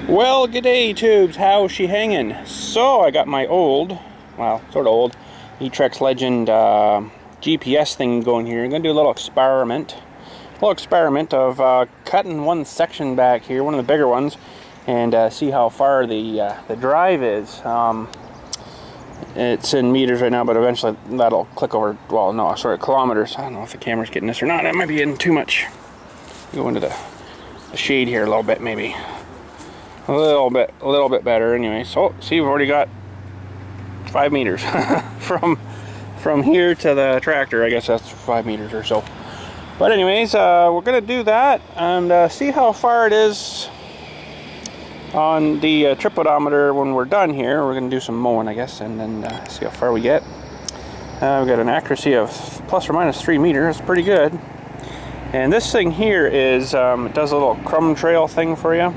Well, g'day tubes, how's she hanging? So I got my old, well, sort of old, Etrex Legend GPS thing going here. I'm going to do a little experiment. Of cutting one section back here, one of the bigger ones, and see how far the drive is. It's in meters right now, but eventually that'll click over, well, no, sorry, kilometers. I don't know if the camera's getting this or not. It might be getting too much. Go into the shade here a little bit, maybe. A little bit better anyway. So see, we've already got 5 meters from here to the tractor. I guess that's 5 meters or so. But anyways, we're gonna do that and see how far it is on the trip odometer when we're done here. We're gonna do some mowing, I guess, and then see how far we get. We've got an accuracy of plus or minus 3 meters. Pretty good. And this thing here is it does a little crumb trail thing for you.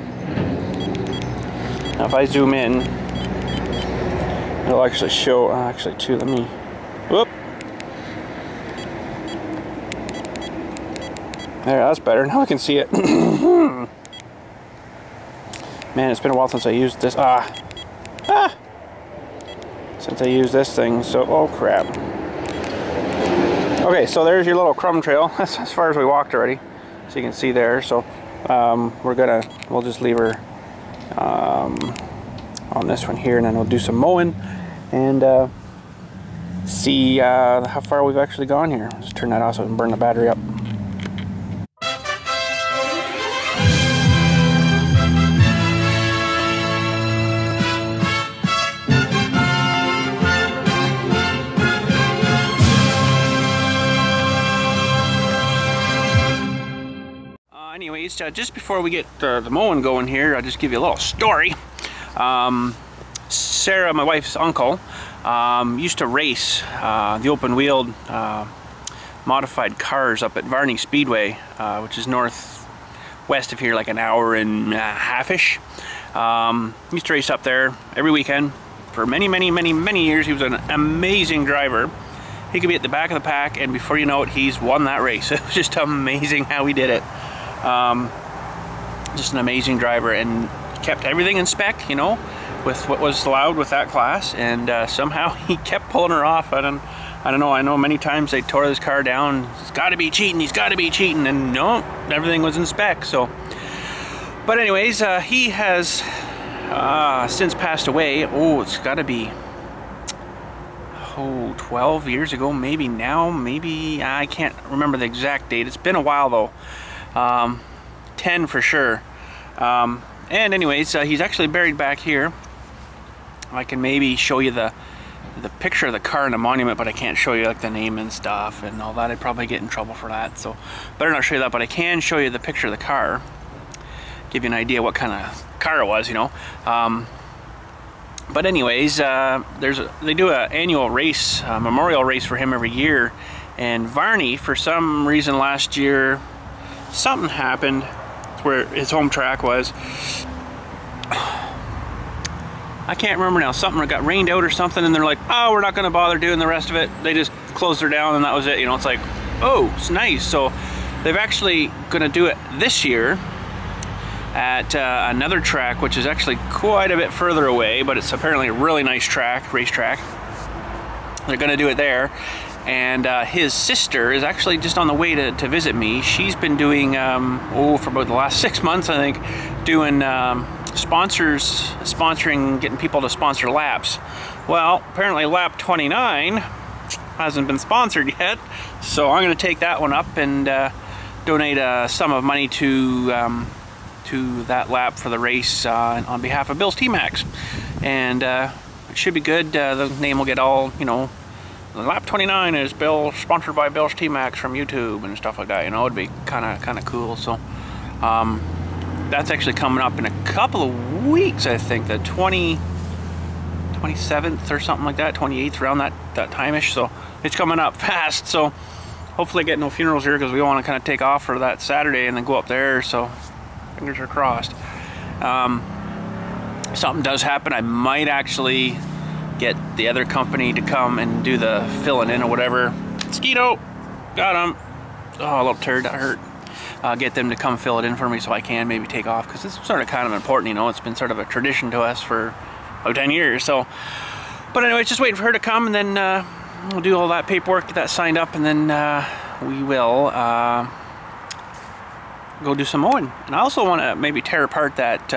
Now if I zoom in, it'll actually show, actually too, let me, whoop. There, that's better, now I can see it. Man, it's been a while since I used this, since I used this thing, so, oh crap. Okay, so there's your little crumb trail. That's as far as we walked already, so you can see there. So we'll just leave her on this one here, and then we'll do some mowing and see how far we've actually gone here. Just turn that off so I can burn the battery up. Anyways, just before we get the mowing going here, I'll just give you a little story. Sarah, my wife's uncle, used to race the open-wheeled modified cars up at Varney Speedway, which is northwest of here, like an hour and a half-ish. Used to race up there every weekend for many years. He was an amazing driver. He could be at the back of the pack, and before you know it, he's won that race. It was just amazing how he did it. Just an amazing driver, and kept everything in spec, you know, with what was allowed with that class, and somehow he kept pulling her off. I don't know. I know many times they tore this car down. He's got to be cheating. He's got to be cheating, and no, everything was in spec. So, but anyways, he has since passed away. Oh, it's got to be 12 years ago, maybe now, maybe I can't remember the exact date. It's been a while though. 10 for sure. And anyways, he's actually buried back here. I can maybe show you the picture of the car in the monument, but I can't show you like the name and stuff and all that. I'd probably get in trouble for that, so better not show you that. But I can show you the picture of the car, give you an idea what kind of car it was, you know. But anyways, they do an annual race, memorial race for him every year. And Varney, for some reason last year, something happened where his home track was. I can't remember now. Something got rained out or something, and they're like, oh, we're not going to bother doing the rest of it. They just closed her down, and that was it. You know, it's like, oh, it's nice. So they've actually going to do it this year at another track, which is actually quite a bit further away, but it's apparently a really nice track, racetrack. They're going to do it there. And his sister is actually just on the way to visit me. She's been doing, for about the last 6 months, I think, doing sponsoring, getting people to sponsor laps. Well, apparently lap 29 hasn't been sponsored yet, so I'm going to take that one up and donate a sum of money to that lap for the race on behalf of BILLSTMAXX. And it should be good. The name will get all, you know, lap 29 is sponsored by BILLSTMAXX from YouTube and stuff like that. You know, it'd be kind of cool. So that's actually coming up in a couple of weeks, I think, the 27th or something like that, 28th, around that time-ish. So it's coming up fast. So hopefully I get no funerals here, because we want to kind of take off for that Saturday and then go up there. So fingers are crossed. Something does happen, I might actually get the other company to come and do the filling in or whatever. Mosquito! Got him! Oh, a little turd, that hurt. get them to come fill it in for me so I can maybe take off, because it's sort of kind of important, you know. It's been sort of a tradition to us for about 10 years. So, but anyway, just waiting for her to come, and then we'll do all that paperwork, get that signed up, and then we will go do some mowing. And I also want to maybe tear apart that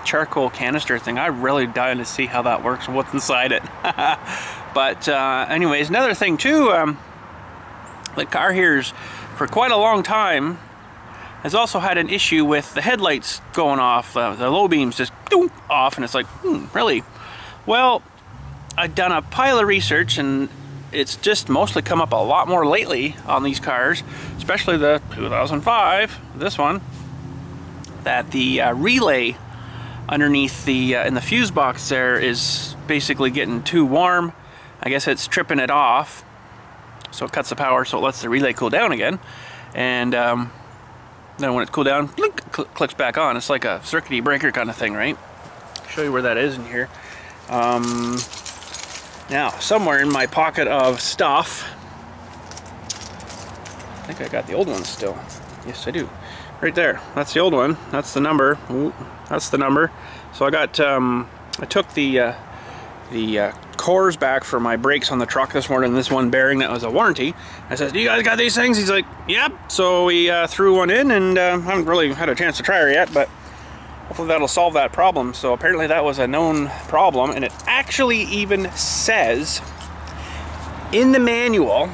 charcoal canister thing. I'm really dying to see how that works and what's inside it. But anyways, another thing too, the car here's for quite a long time has also had an issue with the headlights going off. The low beams just off, and it's like, really? Well, I've done a pile of research, and it's just mostly come up a lot more lately on these cars, especially the 2005, this one, that the relay underneath the in the fuse box there is basically getting too warm. I guess it's tripping it off, so it cuts the power, so it lets the relay cool down again, and then when it's cooled down, blink, clicks back on. It's like a circuity breaker kind of thing, right? I'll show you where that is in here. Now, somewhere in my pocket of stuff, I think I got the old one still. Yes, I do. Right there. That's the old one. That's the number. Ooh, that's the number. So I got, I took the cores back for my brakes on the truck this morning. This one bearing that was a warranty. I said, "Do you guys got these things?" He's like, "Yep." So we threw one in, and I haven't really had a chance to try her yet, but hopefully that'll solve that problem. So apparently that was a known problem, and it actually even says in the manual,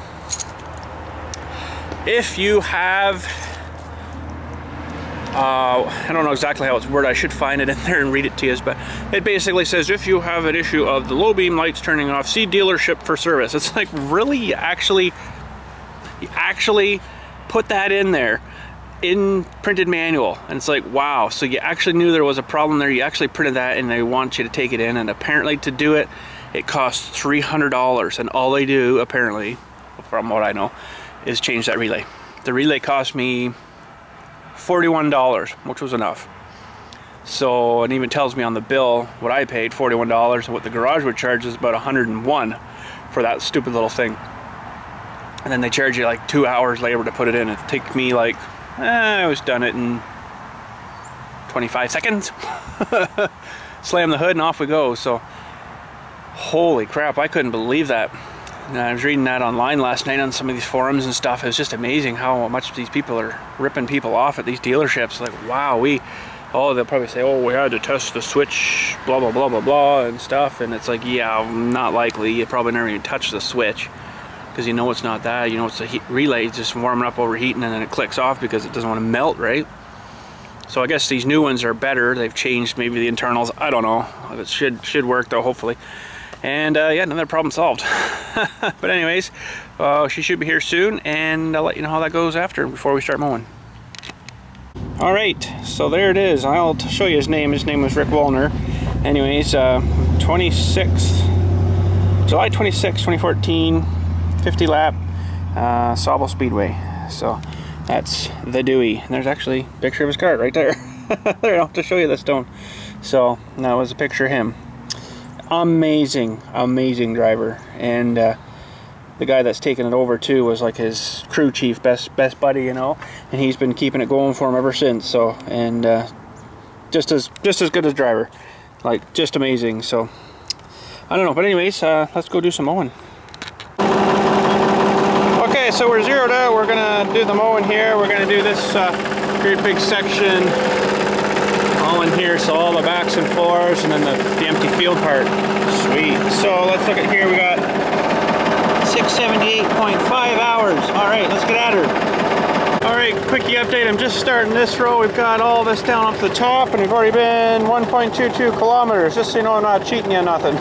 if you have, I don't know exactly how it's worded, I should find it in there and read it to you, but it basically says, if you have an issue of the low beam lights turning off, see dealership for service. It's like, really? You actually put that in there in printed manual? And it's like, wow, so you actually knew there was a problem there, you actually printed that, and they want you to take it in, and apparently to do it, it costs $300, and all they do, apparently, from what I know, is change that relay. The relay cost me $41, which was enough. So it even tells me on the bill what I paid, $41, and what the garage would charge is about $101 for that stupid little thing. And then they charge you like 2 hours labor to put it in. It took me like, I was done it in 25 seconds. Slam the hood and off we go. So holy crap, I couldn't believe that. And I was reading that online last night on some of these forums and stuff. It was just amazing how much these people are ripping people off at these dealerships. Like, wow, they'll probably say, oh, we had to test the switch, blah, blah, blah, blah, blah, and stuff. And it's like, yeah, not likely. You probably never even touched the switch, because you know it's not that. You know it's the relay just warming up, overheating, and then it clicks off because it doesn't want to melt, right? So I guess these new ones are better. They've changed maybe the internals. I don't know. It should work though, hopefully. And yeah, another problem solved. But anyways, she should be here soon, and I'll let you know how that goes after, before we start mowing. All right, so there it is. I'll show you his name. His name was Rick Wallner. Anyways, July 26, 2014, 50 lap, Sauble Speedway. So that's the Dewey. And there's actually a picture of his car right there. There, I'll just show you the stone. So that was a picture of him. Amazing, amazing driver. And the guy that's taken it over too was like his crew chief, best buddy, you know, and he's been keeping it going for him ever since. So, and just as good as driver, like just amazing. So I don't know, but anyways, let's go do some mowing. Okay, so we're zeroed out. We're gonna do the mowing here. We're gonna do this great big section all in here, so all the backs and floors, and then the empty field part. Sweet. So let's look at here. We got 678.5 hours. All right, let's get at her. All right, quickie update. I'm just starting this row. We've got all this down up to the top, and we've already been 1.22 kilometers. Just so you know, I'm not cheating you, nothing.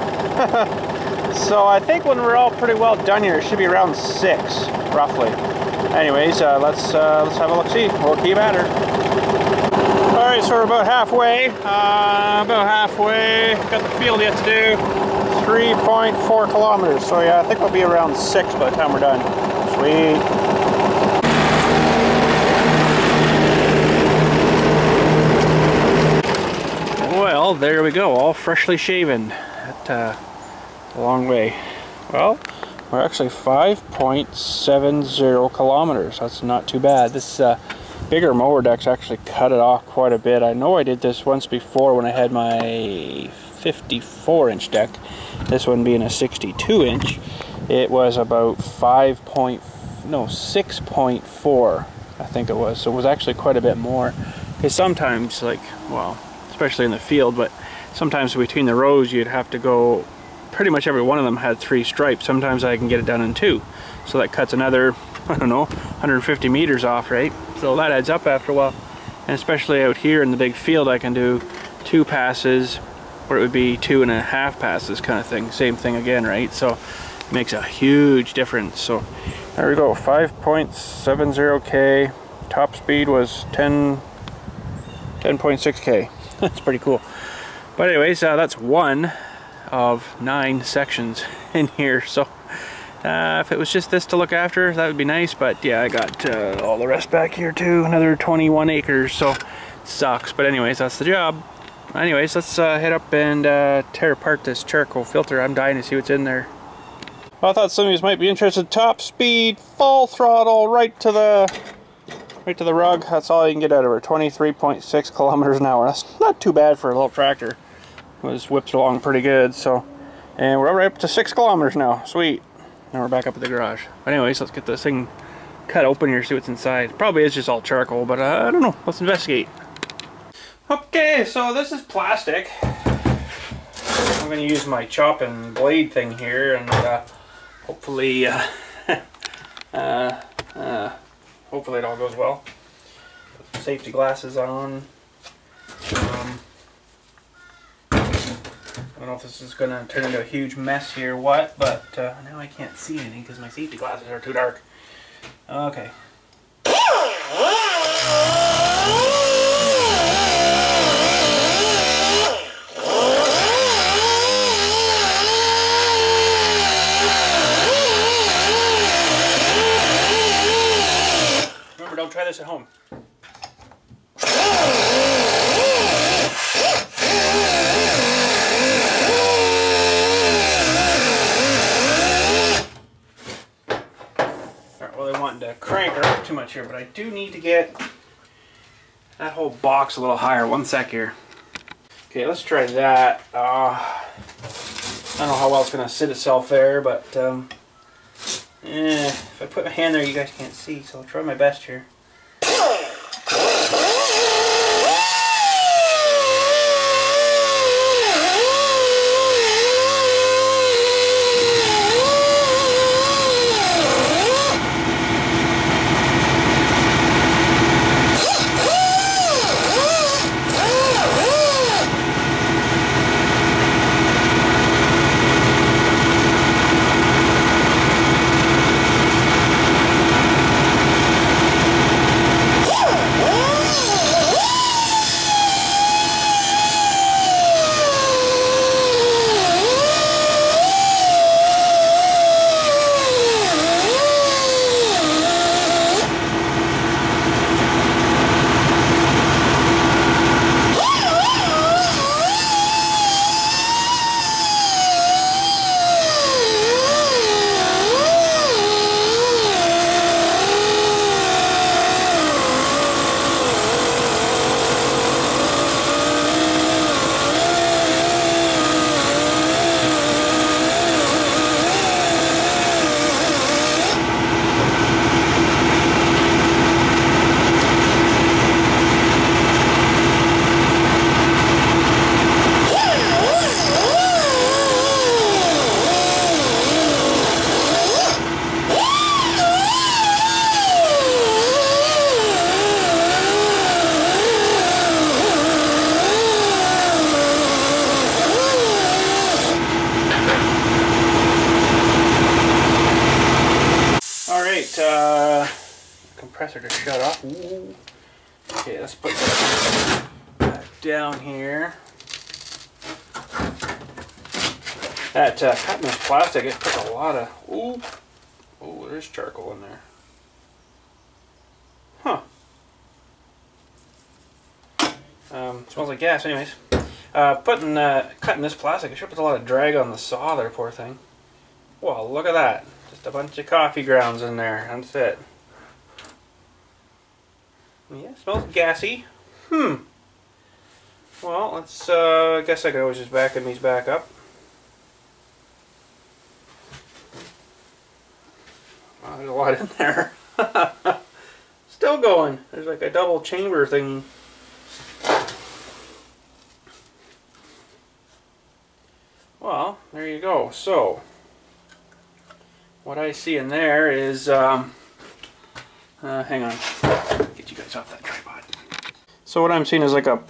So I think when we're all pretty well done here, it should be around 6, roughly. Anyways, let's have a look-see. We'll keep at her. All right, so we're about halfway. Got the field yet to do. 3.4 kilometers. So yeah, I think we'll be around 6 by the time we're done. Sweet. Well, there we go, all freshly shaven. That's a long way. Well, we're actually 5.70 kilometers. That's not too bad. This bigger mower decks actually cut it off quite a bit. I know I did this once before when I had my 54-inch deck. This one being a 62-inch. It was about 6.4, I think it was. So it was actually quite a bit more. Because sometimes, like, well, especially in the field, but sometimes between the rows you'd have to go, pretty much every one of them had 3 stripes. Sometimes I can get it done in 2. So that cuts another, I don't know, 150 meters off, right? So that adds up after a while. And especially out here in the big field, I can do 2 passes, or it would be 2.5 passes kind of thing. Same thing again, right? So it makes a huge difference. So there we go, 5.70K. Top speed was 10.6K. That's pretty cool. But anyways, that's one of 9 sections in here. So if it was just this to look after, that would be nice. But yeah, I got all the rest back here too. Another 21 acres, so sucks. But anyways, that's the job. Anyways, let's head up and tear apart this charcoal filter. I'm dying to see what's in there. Well, I thought some of you might be interested. Top speed, full throttle, right to the rug. That's all you can get out of her. 23.6 kilometers an hour. That's not too bad for a little tractor. It was whipped along pretty good. So, and we're right up to 6 kilometers now. Sweet. Now we're back up at the garage. But anyways, let's get this thing cut open here, see what's inside. Probably is just all charcoal, but I don't know. Let's investigate. Okay, so this is plastic. I'm going to use my chopping blade thing here, and hopefully, hopefully it all goes well. Put some safety glasses on. I don't know if this is going to turn into a huge mess here or what, but now I can't see anything because my safety glasses are too dark. Okay. Remember, don't try this at home. To crank her up too much here, but I do need to get that whole box a little higher. One sec here. Okay, let's try that. I don't know how well it's going to sit itself there, but if I put my hand there, you guys can't see, so I'll try my best here. Compressor to shut off. Ooh. Okay, let's put that back down here. That cutting this plastic, it took a lot of. Ooh, oh, there's charcoal in there. Huh. Smells like gas, anyways. Cutting this plastic, it sure puts a lot of drag on the saw there, poor thing. Well, look at that. Just a bunch of coffee grounds in there. That's it. Yeah, smells gassy. Well, let's, I guess I could always just vacuum these back up. Wow, there's a lot in there. Still going. There's like a double chamber thing. Well, there you go. So, what I see in there is, hang on, get you guys off that tripod. So what I'm seeing is like a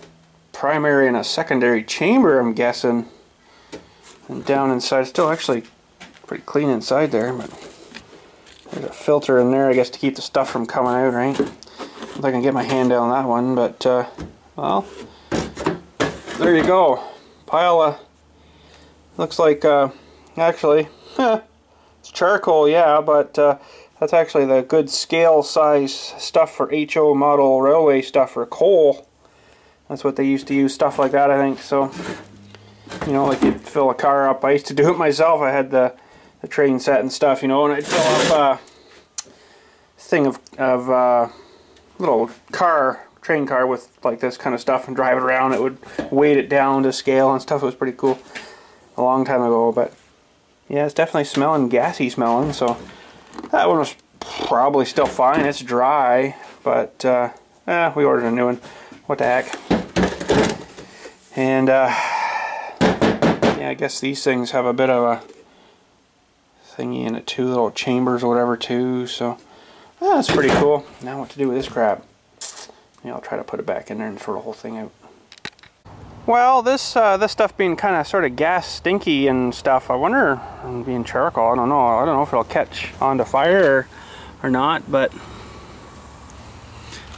primary and a secondary chamber, I'm guessing. And down inside, still actually pretty clean inside there, but there's a filter in there, I guess, to keep the stuff from coming out, right? I don't think I can get my hand down that one, but, well, there you go. Pile of, looks like, actually, it's charcoal, yeah, but that's actually the good scale size stuff for HO model railway stuff for coal. That's what they used to use, stuff like that, I think. So, you know, like you'd fill a car up. I used to do it myself. I had the train set and stuff, you know, and I'd fill up a thing of little train car with like this kind of stuff and drive it around. It would weight it down to scale and stuff. It was pretty cool a long time ago, but yeah, it's definitely smelling gassy smelling, so that one was probably still fine. It's dry, but we ordered a new one. What the heck? And yeah, I guess these things have a bit of a thingy in it too, little chambers or whatever too, so that's pretty cool. Now what to do with this crap? Yeah, I'll try to put it back in there and throw the whole thing out. Well, this stuff being kind of sort of gas stinky and stuff, I wonder, being charcoal, I don't know if it'll catch onto fire or not, but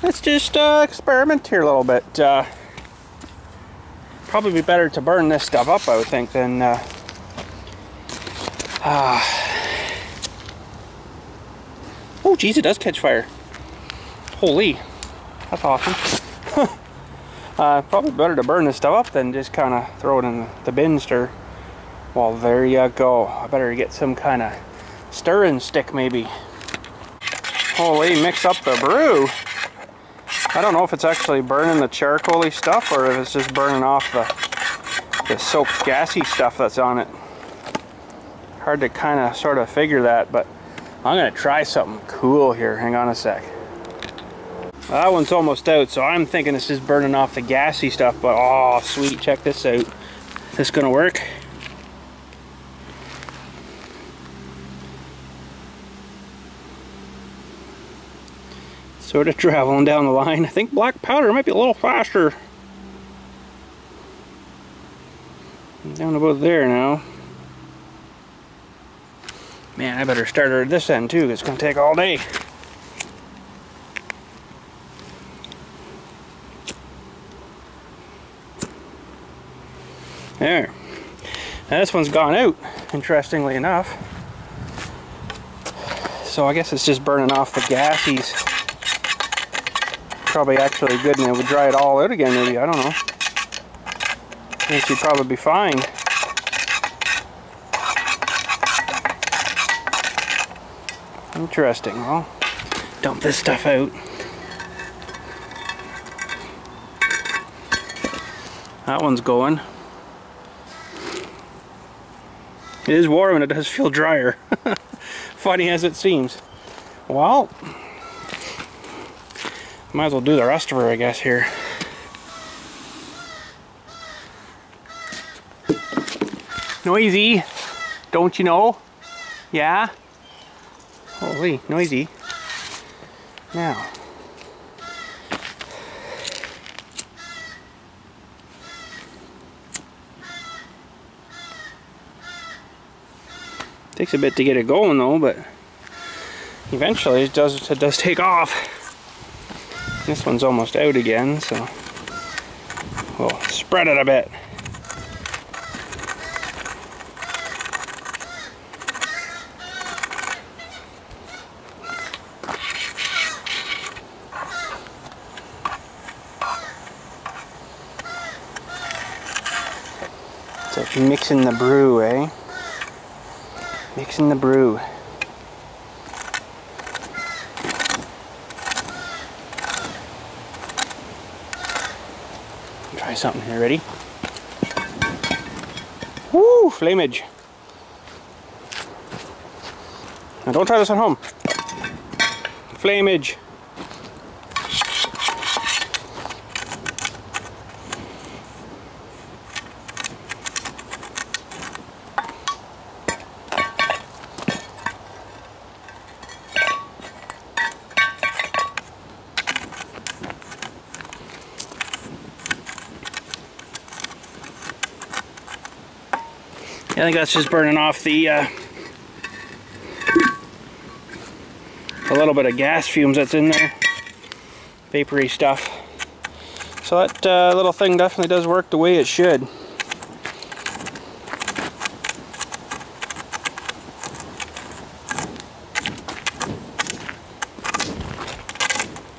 let's just experiment here a little bit. Probably be better to burn this stuff up, I would think, than oh geez, it does catch fire. Holy, that's awesome. Probably better to burn this stuff up than just kind of throw it in the bin stir. Well, there you go. I better get some kind of stirring stick maybe. Holy, mix up the brew. I don't know if it's actually burning the charcoaly stuff or if it's just burning off the soaked gassy stuff that's on it. Hard to kind of sort of figure that, but I'm going to try something cool here. Hang on a sec. That one's almost out, so I'm thinking it's just burning off the gassy stuff, but oh sweet, check this out. Is this gonna work? Sort of traveling down the line. I think black powder might be a little faster. I'm down about there now. Man, I better start her at this end too, 'cause it's gonna take all day. There. Now this one's gone out, interestingly enough. So I guess it's just burning off the gassies. Probably actually good, and it would dry it all out again maybe, I don't know. I think she'd probably be fine. Interesting. Well, dump this stuff out. That one's going. It is warm and it does feel drier. Funny as it seems. Well, might as well do the rest of her, I guess, here. Noisy, don't you know? Yeah? Holy, noisy. Now. Takes a bit to get it going though, but eventually it does take off. This one's almost out again, so we'll spread it a bit. So mixing the brew, eh? Mixing the brew. try something here. Ready? Woo! Flameage. Now don't try this at home. Flameage. I think that's just burning off the a little bit of gas fumes that's in there, vapory stuff. So that little thing definitely does work the way it should.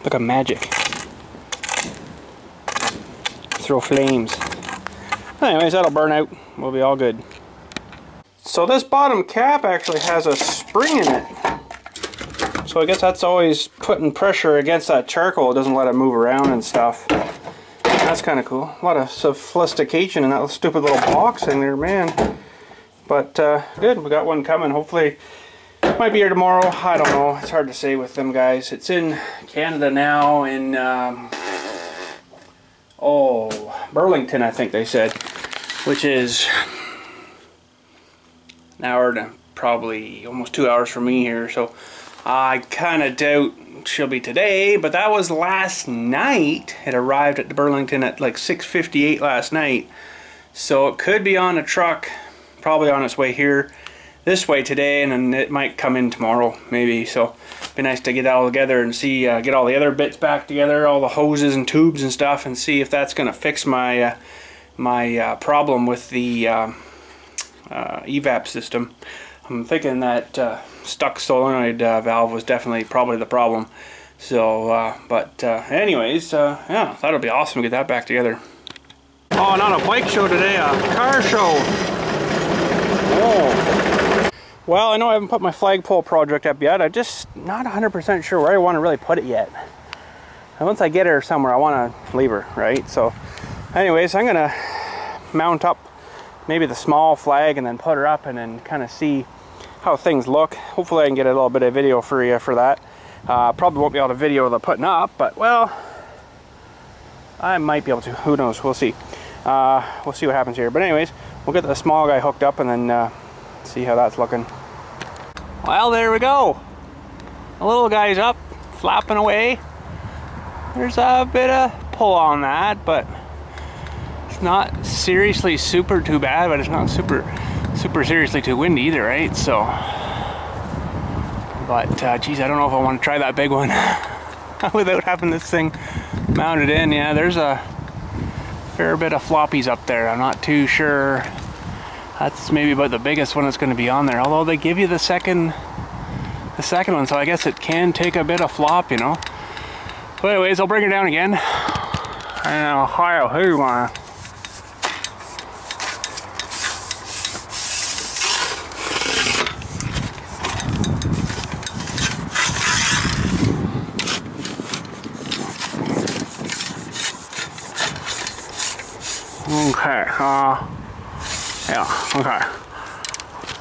Look at magic. Throw flames. Anyways, that'll burn out. We'll be all good. So this bottom cap actually has a spring in it. So I guess that's always putting pressure against that charcoal. It doesn't let it move around and stuff. That's kind of cool. A lot of sophistication in that stupid little box in there, man. But good, we got one coming. Hopefully it might be here tomorrow. I don't know. It's hard to say with them guys. It's in Canada now in Burlington, I think they said, which is an hour to probably almost 2 hours from me here. So I kind of doubt she'll be today, but that was last night. It arrived at Burlington at like 6:58 last night. So it could be on a truck, probably on its way here this way today, and then it might come in tomorrow maybe. So it'd be nice to get it all together and see, get all the other bits back together, all the hoses and tubes and stuff, and see if that's going to fix my my problem with the evap system. I'm thinking that stuck solenoid valve was definitely probably the problem. So anyways, yeah, that'll be awesome to get that back together. Oh, not a bike show today, a car show. Oh. Well, I know I haven't put my flagpole project up yet. I'm just not 100% sure where I want to really put it yet. And once I get her somewhere, I want to leave her, right? So anyways, I'm gonna mount up maybe the small flag and then put her up and then kind of see how things look. Hopefully I can get a little bit of video for you for that. Probably won't be able to video the putting up, but well, I might be able to. Who knows? We'll see. We'll see what happens here. But anyways, we'll get the small guy hooked up and then see how that's looking. Well, there we go. The little guy's up, flapping away. There's a bit of pull on that, but it's not seriously super too bad, but it's not super seriously too windy either, right? So, but geez, I don't know if I want to try that big one without having this thing mounted in. Yeah, there's a fair bit of floppies up there. I'm not too sure. That's maybe about the biggest one that's going to be on there. Although they give you the second one, so I guess it can take a bit of flop, you know. But anyways, I'll bring her down again. And Ohio, who you wanna? Okay, yeah, okay.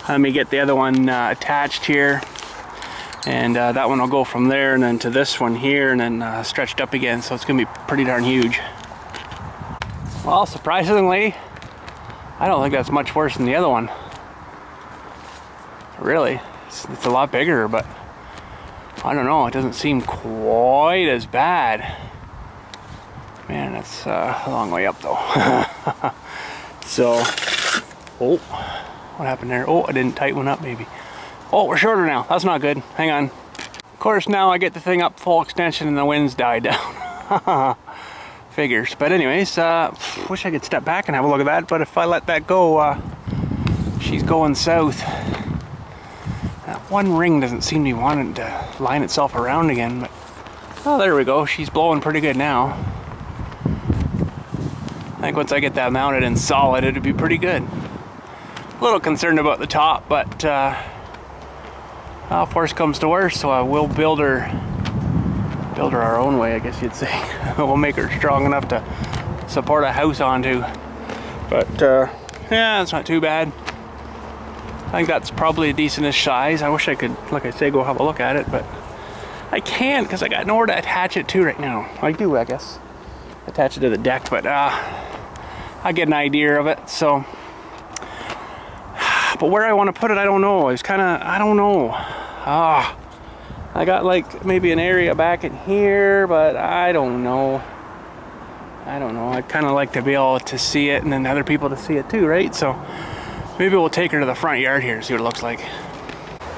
Let me get the other one attached here, and that one will go from there and then to this one here and then stretched up again, so it's gonna be pretty darn huge. Well, surprisingly, I don't think that's much worse than the other one. Really, it's a lot bigger, but I don't know, it doesn't seem quite as bad. Man, that's a long way up though. So, oh, what happened there? Oh, I didn't tighten one up maybe. Oh, we're shorter now. That's not good. Hang on. Of course, now I get the thing up full extension and the wind's died down. Figures. But anyways, wish I could step back and have a look at that, but if I let that go, she's going south. That one ring doesn't seem to be wanting to line itself around again, but oh, there we go. She's blowing pretty good now. I think once I get that mounted and solid, it'd be pretty good. A little concerned about the top, but well, if worse comes to worse, so we'll build her our own way, I guess you'd say. We'll make her strong enough to support a house onto. But yeah, it's not too bad. I think that's probably a decent size. I wish I could, like I say, go have a look at it, but I can't because I got nowhere to attach it to right now. I do, I guess, attach it to the deck, but I get an idea of it. So, but where I want to put it, I don't know. It's kind of, I don't know. I got like maybe an area back in here, but I don't know. I'd kind of like to be able to see it and then other people to see it too, right? So maybe we'll take her to the front yard here and see what it looks like.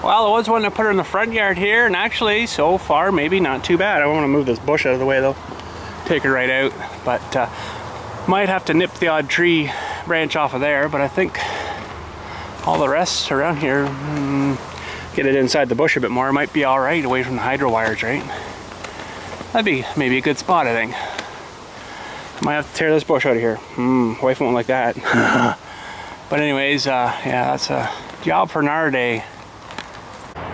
Well, I was wanting to put her in the front yard here, and actually so far maybe not too bad. I want to move this bush out of the way though, take her right out, but might have to nip the odd tree branch off of there, but I think all the rest around here, get it inside the bush a bit more, it might be all right away from the hydro wires, right? That'd be maybe a good spot, I think. Might have to tear this bush out of here. Wife won't like that. But anyways, yeah, that's a job for another day.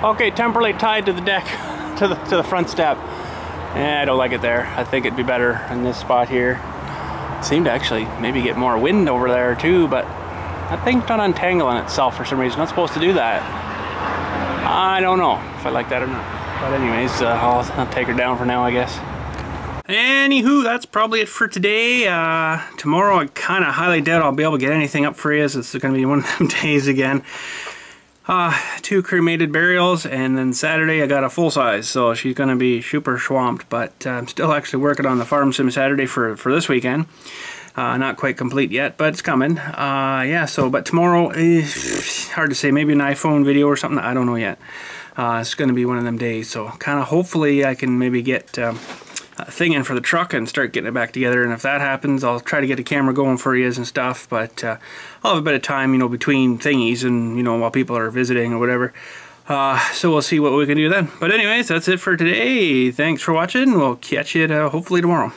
Okay, temporarily tied to the deck, to the front step. I don't like it there. I think it'd be better in this spot here. Seemed to actually maybe get more wind over there too, but that thing's not untangling itself for some reason. Not supposed to do that. I don't know if I like that or not. But anyways, I'll take her down for now, I guess. Anywho, that's probably it for today. Tomorrow I kind of highly doubt I'll be able to get anything up for you. It's going to be one of them days again. 2 cremated burials, and then Saturday I got a full size, so she's going to be super swamped. But I'm still actually working on the Farm Sim Saturday for this weekend. Not quite complete yet, but it's coming. Yeah, so, but tomorrow, hard to say, maybe an iPhone video or something, I don't know yet. It's going to be one of them days, so kind of hopefully I can maybe get a thing in for the truck and start getting it back together, and if that happens, I'll try to get a camera going for you and stuff, but I'll have a bit of time, you know, between thingies and, you know, while people are visiting or whatever. So we'll see what we can do then. But anyways, that's it for today. Thanks for watching. We'll catch you hopefully tomorrow.